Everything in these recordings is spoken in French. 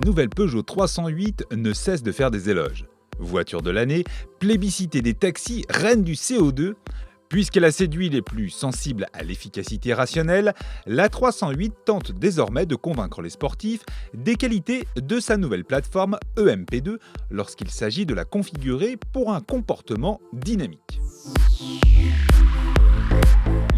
nouvelle Peugeot 308 ne cesse de faire des éloges. Voiture de l'année, plébiscitée des taxis, reine du CO2, puisqu'elle a séduit les plus sensibles à l'efficacité rationnelle, la 308 tente désormais de convaincre les sportifs des qualités de sa nouvelle plateforme EMP2 lorsqu'il s'agit de la configurer pour un comportement dynamique.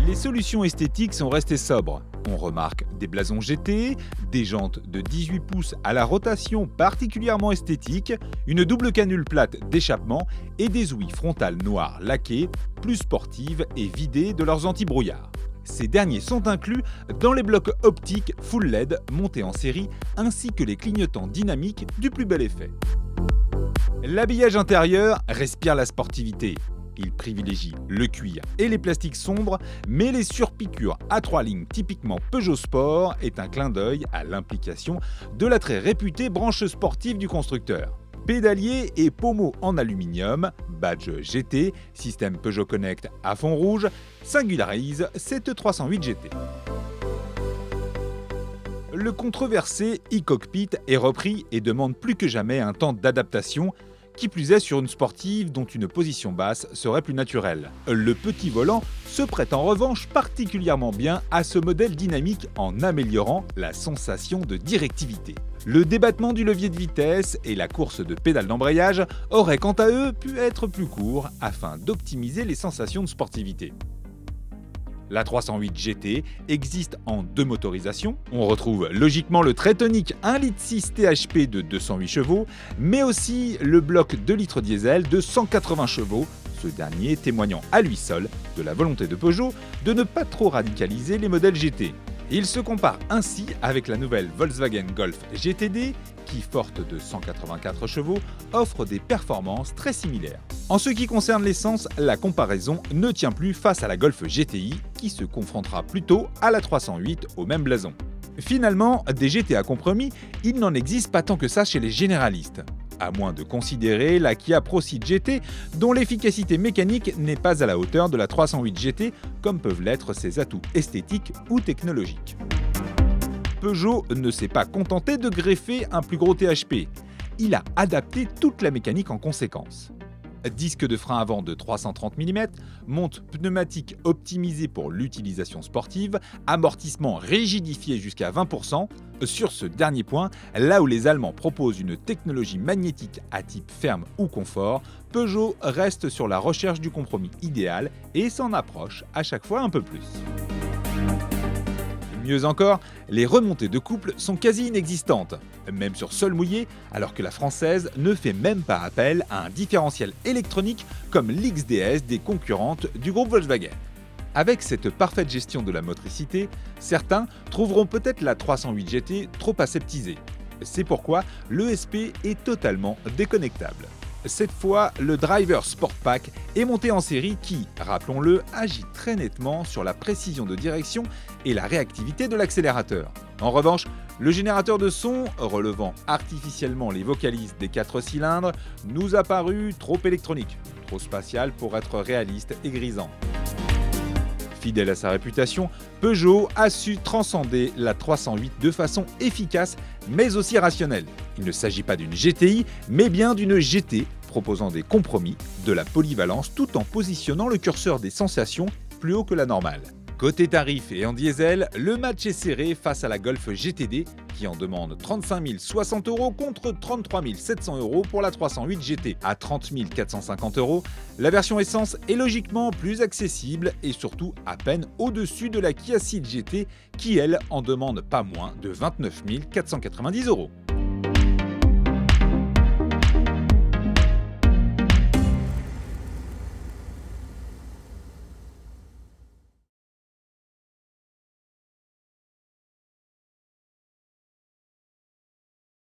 Les solutions esthétiques sont restées sobres. On remarque des blasons GT, des jantes de 18 pouces à la rotation particulièrement esthétique, une double canule plate d'échappement et des ouïes frontales noires laquées, plus sportives et vidées de leurs anti-brouillard. Ces derniers sont inclus dans les blocs optiques full LED montés en série ainsi que les clignotants dynamiques du plus bel effet. L'habillage intérieur respire la sportivité. Il privilégie le cuir et les plastiques sombres, mais les surpiqûres à 3 lignes typiquement Peugeot Sport est un clin d'œil à l'implication de la très réputée branche sportive du constructeur. Pédalier et pommeau en aluminium, badge GT, système Peugeot Connect à fond rouge, singularise cette 308 GT. Le controversé e-cockpit est repris et demande plus que jamais un temps d'adaptation, qui plus est sur une sportive dont une position basse serait plus naturelle. Le petit volant se prête en revanche particulièrement bien à ce modèle dynamique en améliorant la sensation de directivité. Le débattement du levier de vitesse et la course de pédale d'embrayage auraient quant à eux pu être plus courts afin d'optimiser les sensations de sportivité. La 308 GT existe en 2 motorisations. On retrouve logiquement le très tonique 1,6 litre THP de 208 chevaux, mais aussi le bloc 2 litres diesel de 180 chevaux, ce dernier témoignant à lui seul de la volonté de Peugeot de ne pas trop radicaliser les modèles GT. Il se compare ainsi avec la nouvelle Volkswagen Golf GTD qui, forte de 184 chevaux, offre des performances très similaires. En ce qui concerne l'essence, la comparaison ne tient plus face à la Golf GTI qui se confrontera plutôt à la 308 au même blason. Finalement, des GT à compromis, il n'en existe pas tant que ça chez les généralistes. À moins de considérer la Kia Proceed GT, dont l'efficacité mécanique n'est pas à la hauteur de la 308 GT, comme peuvent l'être ses atouts esthétiques ou technologiques. Peugeot ne s'est pas contenté de greffer un plus gros THP. Il a adapté toute la mécanique en conséquence. Disque de frein avant de 330 mm, monte pneumatique optimisée pour l'utilisation sportive, amortissement rigidifié jusqu'à 20%. Sur ce dernier point, là où les Allemands proposent une technologie magnétique à type ferme ou confort, Peugeot reste sur la recherche du compromis idéal et s'en approche à chaque fois un peu plus. Mieux encore, les remontées de couple sont quasi inexistantes, même sur sol mouillé, alors que la française ne fait même pas appel à un différentiel électronique comme l'XDS des concurrentes du groupe Volkswagen. Avec cette parfaite gestion de la motricité, certains trouveront peut-être la 308 GT trop aseptisée. C'est pourquoi l'ESP est totalement déconnectable. Cette fois, le Driver Sport Pack est monté en série qui, rappelons-le, agit très nettement sur la précision de direction et la réactivité de l'accélérateur. En revanche, le générateur de son, relevant artificiellement les vocalises des 4 cylindres, nous a paru trop électronique, trop spatial pour être réaliste et grisant. Fidèle à sa réputation, Peugeot a su transcender la 308 de façon efficace mais aussi rationnelle. Il ne s'agit pas d'une GTI, mais bien d'une GT, proposant des compromis, de la polyvalence tout en positionnant le curseur des sensations plus haut que la normale. Côté tarif et en diesel, le match est serré face à la Golf GTD qui en demande 35 060 € contre 33 700 € pour la 308 GT. À 30 450 €, la version essence est logiquement plus accessible et surtout à peine au-dessus de la Kia Ceed GT qui elle en demande pas moins de 29 490 €.